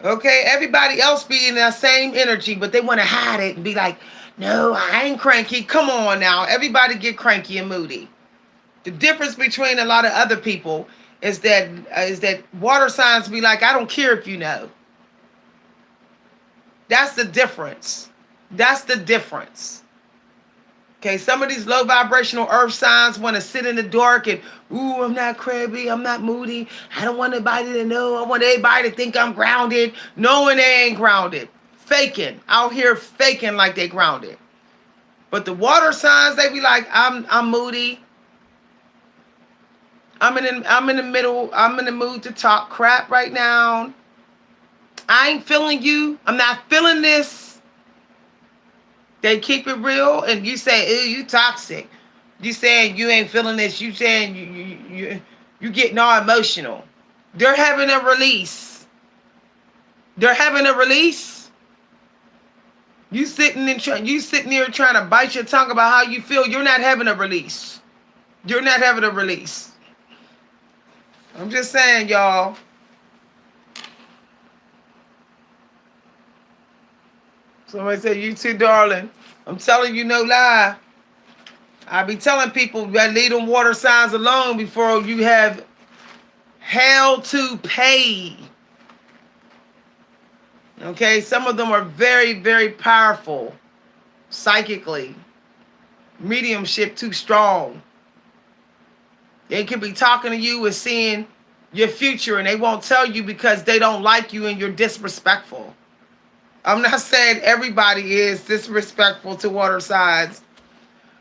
Okay, everybody else be in that same energy, but they want to hide it and be like, no, I ain't cranky. Come on now. Everybody get cranky and moody. The difference between a lot of other people is that water signs be like, I don't care if you know. That's the difference. That's the difference. Okay, some of these low vibrational earth signs want to sit in the dark and, ooh, I'm not crabby, I'm not moody. I don't want anybody to know. I want everybody to think I'm grounded. Knowing they ain't grounded. Faking. Out here faking like they grounded. But the water signs, they be like, I'm moody. I'm in the middle. I'm in the mood to talk crap right now. I ain't feeling you. I'm not feeling this. They keep it real, and you say, "Ew, you toxic." You saying you ain't feeling this. You saying you getting all emotional. They're having a release. They're having a release. You sitting there trying to bite your tongue about how you feel. You're not having a release. You're not having a release. I'm just saying, y'all. Somebody said, you too, darling. I'm telling you no lie. I be telling people that leave them water signs alone before you have hell to pay. Okay, some of them are very, very powerful psychically. Mediumship too strong. They could be talking to you and seeing your future, and they won't tell you because they don't like you and you're disrespectful. I'm not saying everybody is disrespectful to water signs,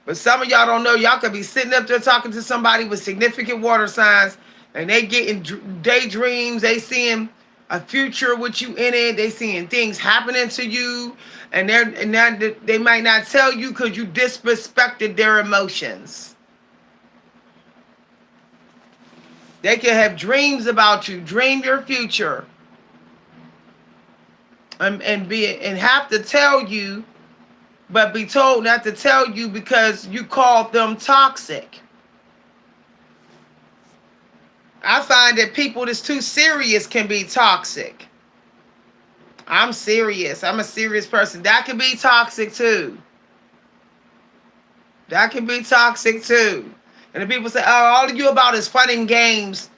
but some of y'all don't know. Y'all could be sitting up there talking to somebody with significant water signs, and they getting daydreams. They seeing a future with you in it. They seeing things happening to you, and they might not tell you because you disrespected their emotions. They can have dreams about you, dream your future, and have to tell you, but be told not to tell you because you called them toxic. I find that people that's too serious can be toxic. I'm serious. I'm a serious person. That can be toxic too. That can be toxic too. And the people say, oh, all you about is fun and games.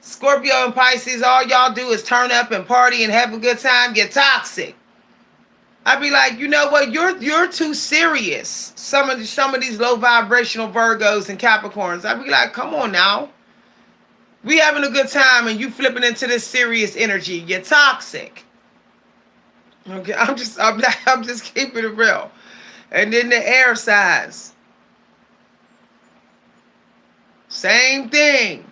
Scorpio and Pisces, all y'all do is turn up and party and have a good time. You're toxic. I'd be like, you know what? You're too serious. Some of these low vibrational Virgos and Capricorns. I'd be like, come on now. We having a good time and you flipping into this serious energy. You're toxic. Okay, I'm just keeping it real. And then the air signs. Same thing.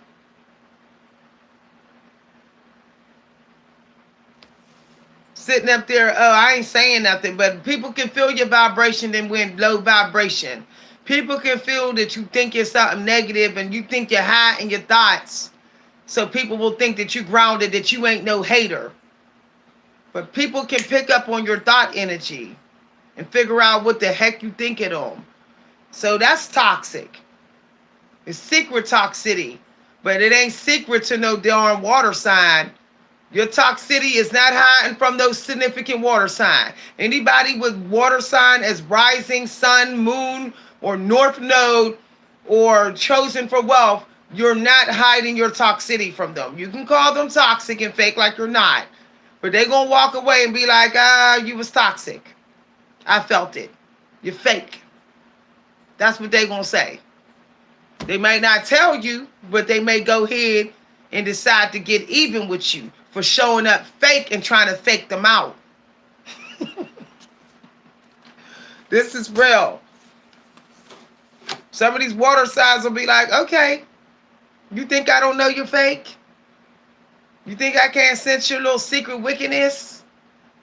Sitting up there, oh, I ain't saying nothing, but people can feel your vibration and when low vibration. People can feel that you think you're something negative and you think you're high in your thoughts. So people will think that you grounded, that you ain't no hater. But people can pick up on your thought energy and figure out what the heck you thinking on. So that's toxic. It's secret toxicity. But it ain't secret to no darn water sign. Your toxicity is not hiding from those significant water sign. Anybody with water sign as rising sun, moon, or north node, or chosen for wealth, you're not hiding your toxicity from them. You can call them toxic and fake like you're not. But they're going to walk away and be like, you was toxic. I felt it. You're fake. That's what they're going to say. They may not tell you, but they may go ahead and decide to get even with you for showing up fake and trying to fake them out. This is real. Some of these water signs will be like, okay, you think I don't know you're fake? You think I can't sense your little secret wickedness?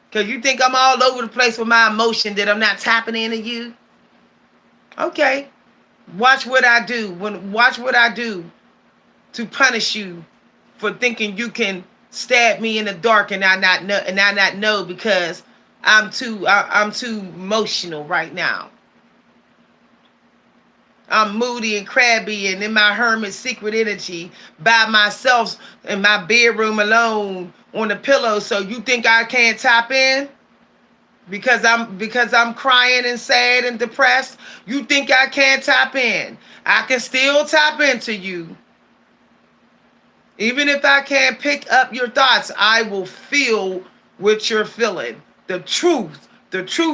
Because you think I'm all over the place with my emotion, that I'm not tapping into you? Okay. Watch what I do. Watch what I do to punish you for thinking you can stab me in the dark and I not know because I'm too emotional right now. I'm moody and crabby and in my hermit secret energy by myself in my bedroom alone on the pillow. So you think I can't tap in? Because I'm crying and sad and depressed. You think I can't tap in? I can still tap into you. Even if I can't pick up your thoughts, I will feel what you're feeling. The true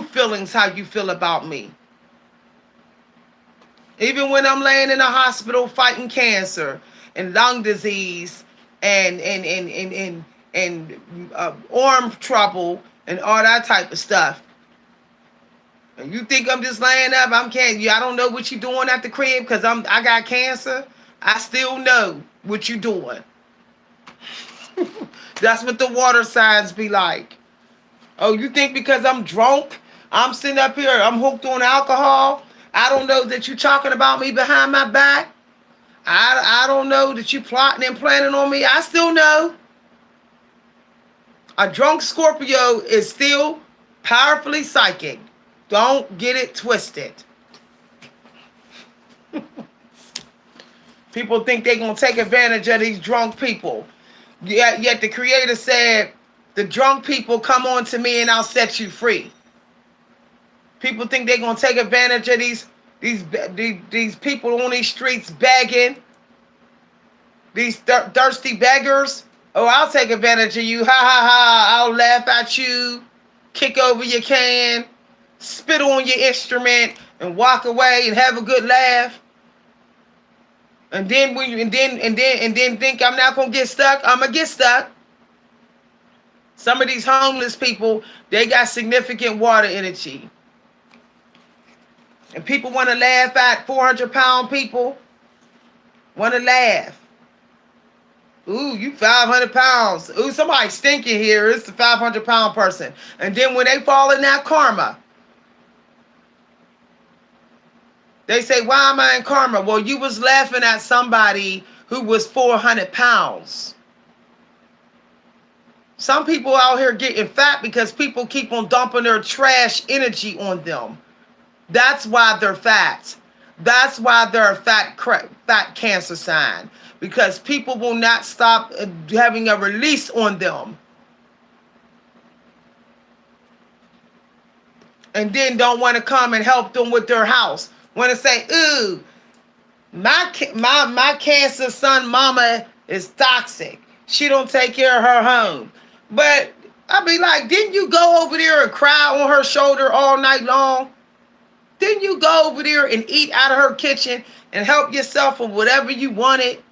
feelings how you feel about me. Even when I'm laying in a hospital fighting cancer and lung disease and arm trouble and all that type of stuff. And you think I'm just laying up? I don't know what you're doing at the crib because I got cancer. I still know what you're doing. That's what the water signs be like. Oh, you think because I'm drunk, I'm sitting up here, I'm hooked on alcohol, I don't know that you're talking about me behind my back? I don't know that you plotting and planning on me? I still know. A drunk Scorpio is still powerfully psychic. Don't get it twisted. People think they're going to take advantage of these drunk people. Yet the Creator said, the drunk people, come on to me and I'll set you free. People think they're going to take advantage of these people on these streets begging. These thirsty beggars. Oh, I'll take advantage of you. Ha ha ha. I'll laugh at you. Kick over your can. Spit on your instrument and walk away and have a good laugh. And then think I'm not gonna get stuck. I'm gonna get stuck. Some of these homeless people, they got significant water energy. And people want to laugh at 400-pound people. Want to laugh. Ooh, you 500 pounds. Ooh, somebody stinking here. It's the 500-pound person. And then when they fall in that karma, they say, why am I in karma? Well, you was laughing at somebody who was 400 pounds. Some people out here getting fat because people keep on dumping their trash energy on them. That's why they're fat. That's why they're a fat cancer sign. Because people will not stop having a release on them. And then don't want to come and help them with their house. Want to say, ooh, my cancer son mama is toxic. She don't take care of her home. But I'll be like, didn't you go over there and cry on her shoulder all night long? Didn't you go over there and eat out of her kitchen and help yourself with whatever you wanted?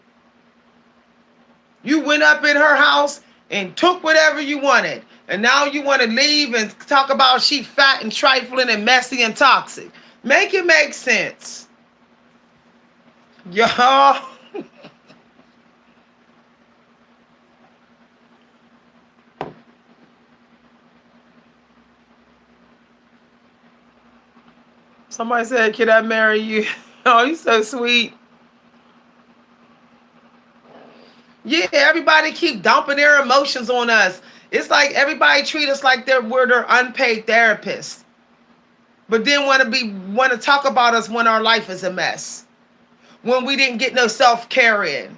You went up in her house and took whatever you wanted. And now you want to leave and talk about she fat and trifling and messy and toxic. Make it make sense. Y'all. Somebody said, "Can I marry you?" Oh, you're so sweet. Yeah, everybody keep dumping their emotions on us. It's like everybody treat us like we're their unpaid therapists, but then want to talk about us when our life is a mess, when we didn't get no self care in.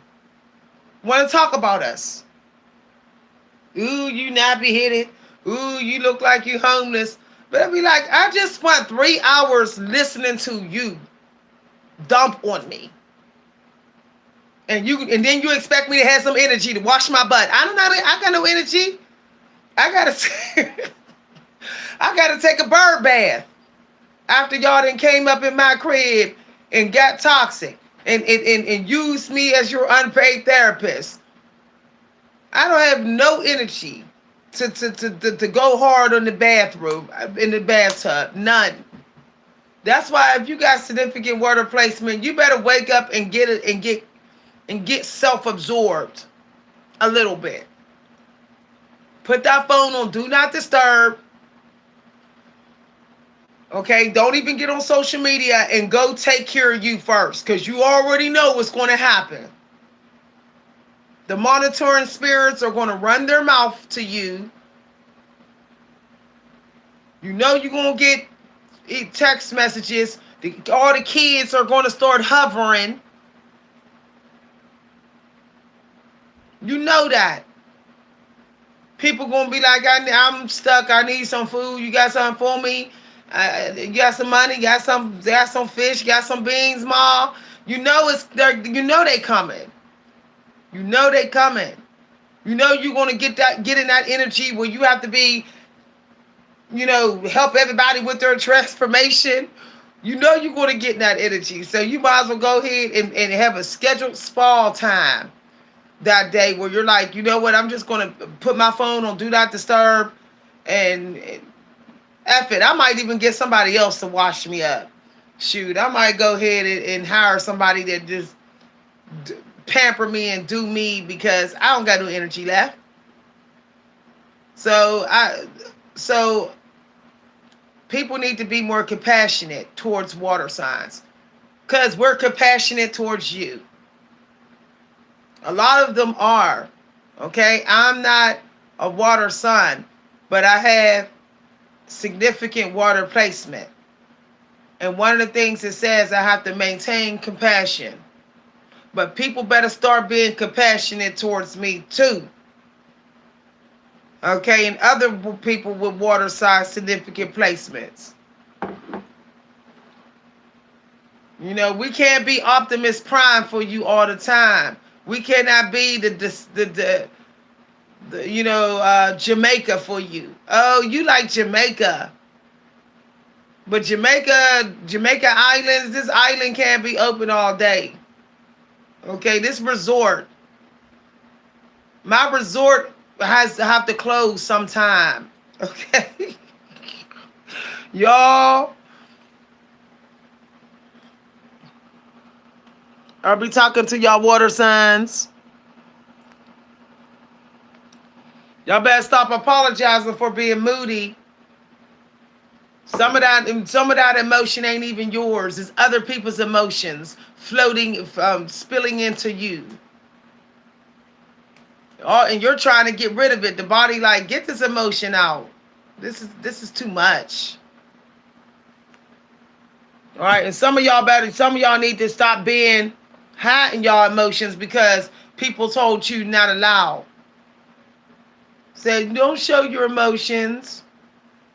Want to talk about us? Ooh, you nappy headed. Ooh, you look like you homeless. But I'd be like, I just spent 3 hours listening to you dump on me, and then you expect me to have some energy to wash my butt. I don't know. I got no energy. I gotta, I gotta take a bird bath after y'all then came up in my crib and got toxic and used me as your unpaid therapist. I don't have no energy to go hard on the bathroom, in the bathtub. None. That's why if you got significant water placement, you better wake up and get it and get self-absorbed a little bit. Put that phone on do not disturb. Okay, don't even get on social media and go take care of you first, because you already know what's going to happen. The monitoring spirits are going to run their mouth to you. You know you're going to get text messages. All the kids are going to start hovering. You know that. People going to be like, I'm stuck. I need some food. You got something for me? You got some money? Got some fish? Got some beans, Ma? You know you know they coming. You know they coming. You know you're going to get in that energy where you have to be, help everybody with their transformation. You know you're going to get in that energy. So you might as well go ahead and have a scheduled spa time that day where you're like, you know what, I'm just going to put my phone on do not disturb and F it. I might even get somebody else to wash me up. Shoot, I might go ahead and hire somebody that just pamper me and do me, because I don't got no energy left. So people need to be more compassionate towards water signs, because we're compassionate towards you. A lot of them are. Okay, I'm not a water sign, but I have significant water placement. And one of the things it says, I have to maintain compassion. But people better start being compassionate towards me too. Okay, and other people with water sign significant placements. We can't be Optimus Prime for you all the time. We cannot be the Jamaica for you. Oh, you like Jamaica. But Jamaica Islands, this island can't be open all day. Okay, this resort. My resort has to have to close sometime. Okay. Y'all, I'll be talking to y'all water signs. Y'all better stop apologizing for being moody. Some of that emotion ain't even yours. It's other people's emotions floating, spilling into you. And you're trying to get rid of it. The body like, get this emotion out. This is too much. All right, and some of y'all need to stop being hiding y'all emotions because people told you not allowed. Said, don't show your emotions.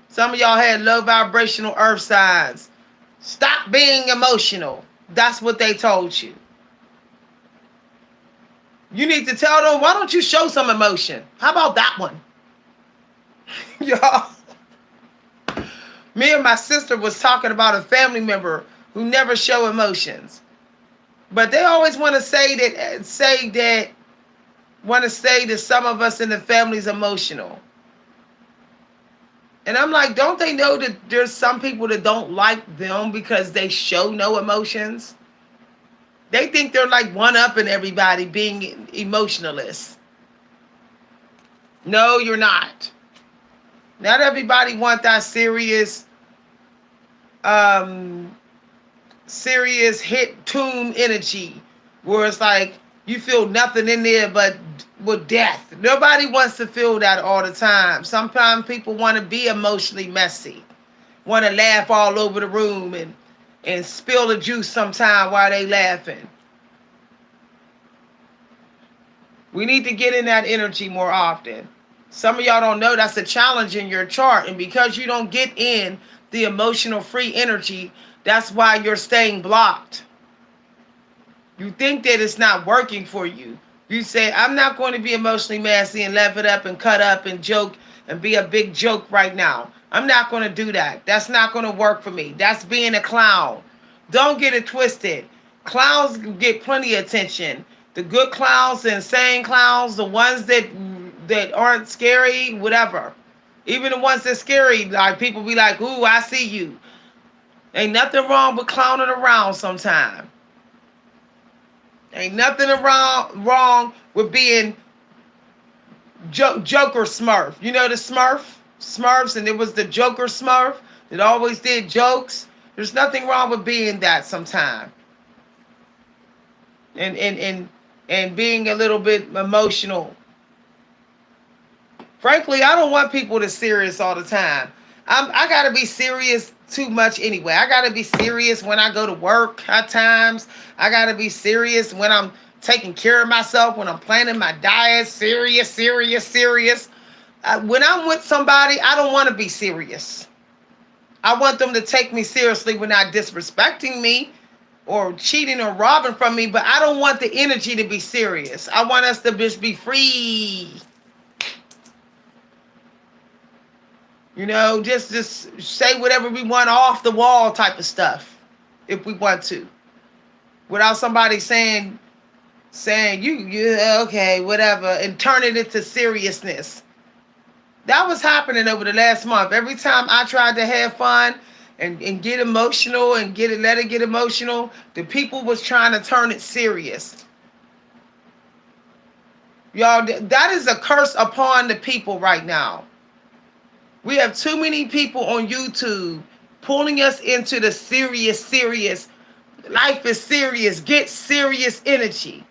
Some of y'all had low vibrational earth signs. Stop being emotional. That's what they told you. You need to tell them, why don't you show some emotion? How about that one? Y'all. Me and my sister was talking about a family member who never show emotions. But they always want to say that some of us in the family is emotional. And I'm like, don't they know that there's some people that don't like them because they show no emotions? They think they're like one-upping everybody being emotionalists. No, you're not. Not everybody want that serious um, serious hit tune energy, where it's like you feel nothing in there but with death. Nobody wants to feel that all the time. Sometimes people want to be emotionally messy, want to laugh all over the room and spill the juice sometime while they laughing. We need to get in that energy more often. Some of y'all don't know that's a challenge in your chart, and because you don't get in the emotional free energy, that's why you're staying blocked. You think that it's not working for you. You say, I'm not going to be emotionally messy and laugh it up and cut up and joke and be a big joke right now. I'm not going to do that. That's not going to work for me. That's being a clown. Don't get it twisted. Clowns get plenty of attention. The good clowns, the insane clowns, the ones that aren't scary, whatever. Even the ones that scary, like people be like, ooh, I see you. Ain't nothing wrong with clowning around sometime. Ain't nothing wrong with being Joker Smurf. You know the Smurfs, and it was the Joker Smurf that always did jokes. There's nothing wrong with being that sometime. And being a little bit emotional. Frankly, I don't want people to serious all the time. I gotta be serious too much anyway. I gotta be serious when I go to work at times. I gotta be serious when I'm taking care of myself, when I'm planning my diet. Serious. When I'm with somebody, I don't want to be serious. I want them to take me seriously when not disrespecting me or cheating or robbing from me, but I don't want the energy to be serious. I want us to just be free. You know, just say whatever we want, off the wall type of stuff, if we want to, without somebody saying you okay, whatever, and turn it into seriousness. That was happening over the last month. Every time I tried to have fun and get emotional and let it get emotional, the people was trying to turn it serious. Y'all, that is a curse upon the people right now. We have too many people on YouTube pulling us into the serious. Life is serious. Get serious energy.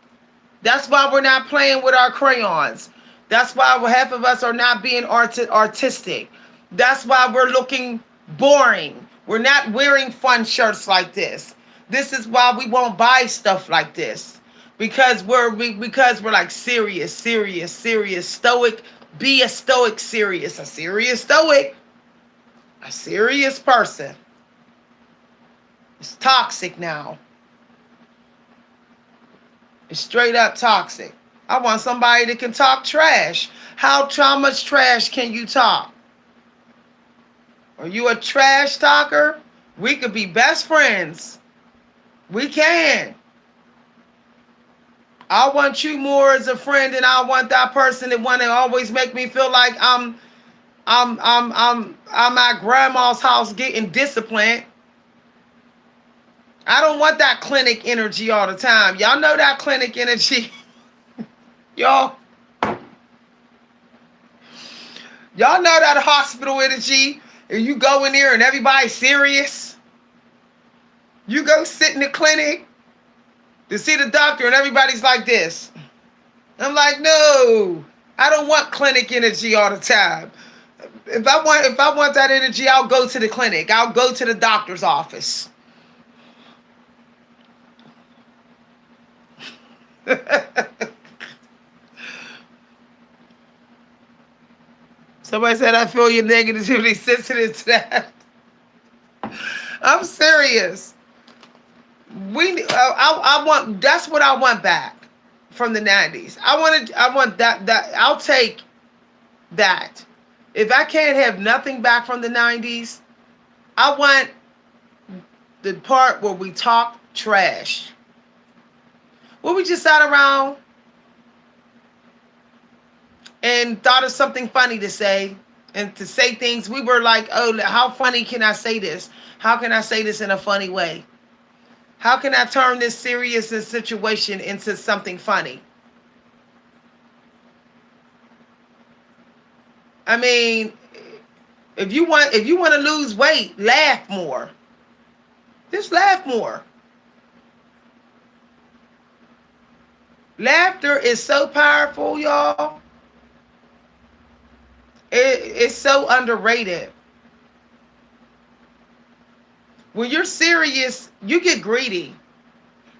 That's why we're not playing with our crayons. That's why half of us are not being artistic. That's why we're looking boring. We're not wearing fun shirts like this. This is why we won't buy stuff like this. Because we're like serious, stoic. Be a stoic serious. A serious stoic. A serious person. It's toxic now. It's straight up toxic. I want somebody that can talk trash. How much trash can you talk? Are you a trash talker? We could be best friends. We can. I want you more as a friend than I want that person that want to always make me feel like I'm at grandma's house getting disciplined. I don't want that clinic energy all the time. Y'all know that clinic energy. Y'all know that hospital energy. And you go in there and everybody's serious. You go sit in the clinic to see the doctor and everybody's like this. I'm like, no, I don't want clinic energy all the time. If I want that energy, I'll go to the clinic. I'll go to the doctor's office. Somebody said I feel your negativity sensitive to that. I'm serious. I want, that's what I want back from the 90s. I want that I'll take that. If I can't have nothing back from the 90s, I want the part where we talk trash. Where we just sat around and thought of something funny to say, and to say things, we were like, oh, how funny can I say this? How can I say this in a funny way? How can I turn this serious situation into something funny? I mean, if you want to lose weight, laugh more. Just laugh more. Laughter is so powerful, y'all. It's so underrated. When you're serious, you get greedy.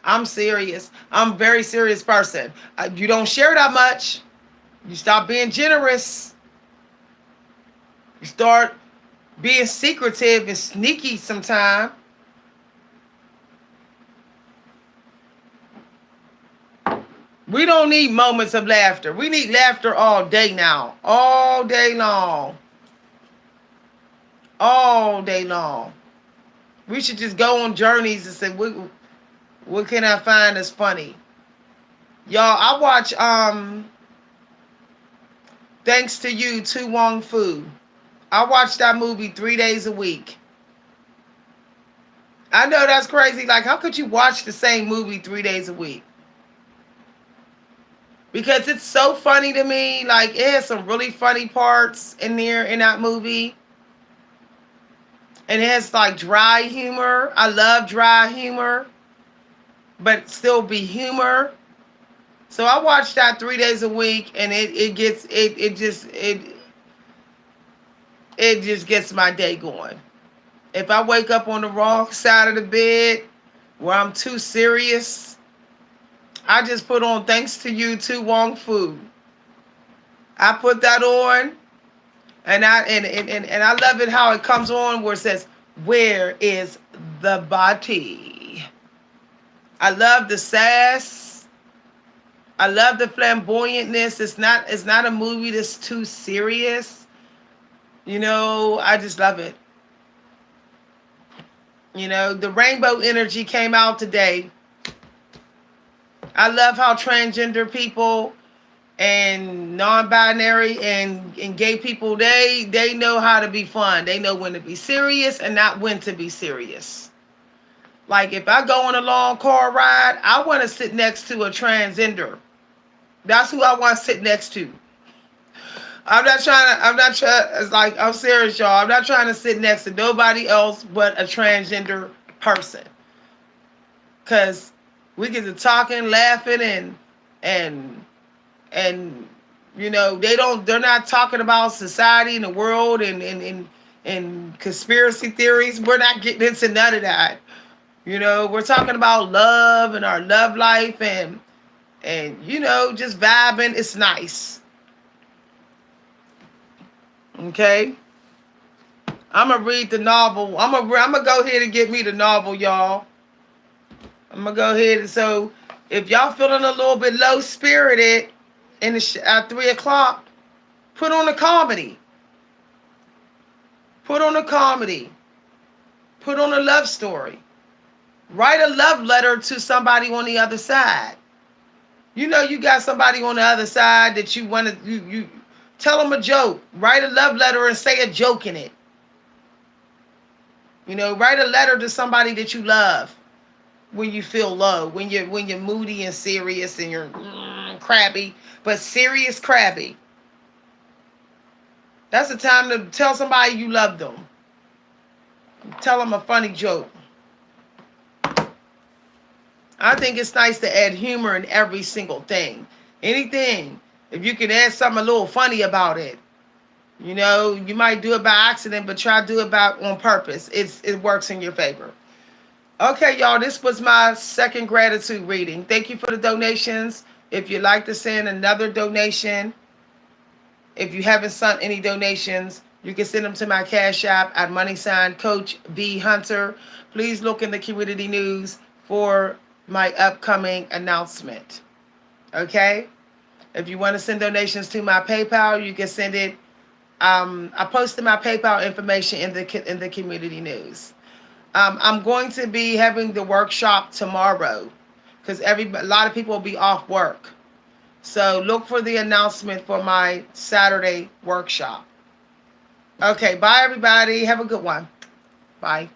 I'm serious. I'm a very serious person. You don't share that much. You stop being generous. You start being secretive and sneaky sometimes. We don't need moments of laughter. We need laughter all day now. All day long. All day long. We should just go on journeys and say, what can I find that's funny? Y'all, I watch Thanks to You, To Wong Fu. I watch that movie 3 days a week. I know that's crazy. Like, how could you watch the same movie 3 days a week? Because it's so funny to me. Like, it has some really funny parts in there in that movie. And it has like dry humor. I love dry humor, but still be humor. So I watch that 3 days a week, and it just gets my day going. If I wake up on the wrong side of the bed where I'm too serious, I just put on Thanks to You, To Wong Fu. I put that on, and I love it how it comes on where it says, "Where is the body?" I love the sass. I love the flamboyantness. It's not a movie that's too serious. I just love it. The rainbow energy came out today. I love how transgender people and non-binary and gay people, they know how to be fun. They know when to be serious and not when to be serious. Like, if I go on a long car ride, I want to sit next to a transgender. That's who I want to sit next to. It's like, I'm serious, y'all. I'm not trying to sit next to nobody else but a transgender person. Because we get to talking, laughing, and they're not talking about society and the world and conspiracy theories. We're not getting into none of that. We're talking about love and our love life and just vibing. It's nice. Okay? I'm going to read the novel. I'm gonna go ahead and get me the novel, y'all. I'm going to go ahead. So if y'all feeling a little bit low-spirited at 3 o'clock, put on a comedy. Put on a comedy. Put on a love story. Write a love letter to somebody on the other side. You got somebody on the other side that you want to, you tell them a joke. Write a love letter and say a joke in it. Write a letter to somebody that you love when you feel low, when you're moody and serious and you're crabby, but serious crabby. That's the time to tell somebody you love them. Tell them a funny joke. I think it's nice to add humor in every single thing. Anything. If you can add something a little funny about it. You might do it by accident, but try to do it on purpose. It works in your favor. Okay, y'all, this was my second gratitude reading. Thank you for the donations. If you'd like to send another donation, if you haven't sent any donations, you can send them to my Cash App at Coach V Hunter. Please look in the community news for my upcoming announcement. Okay? If you want to send donations to my PayPal, you can send it. I posted my PayPal information in the community news. I'm going to be having the workshop tomorrow because a lot of people will be off work. So look for the announcement for my Saturday workshop. Okay, bye everybody. Have a good one. Bye.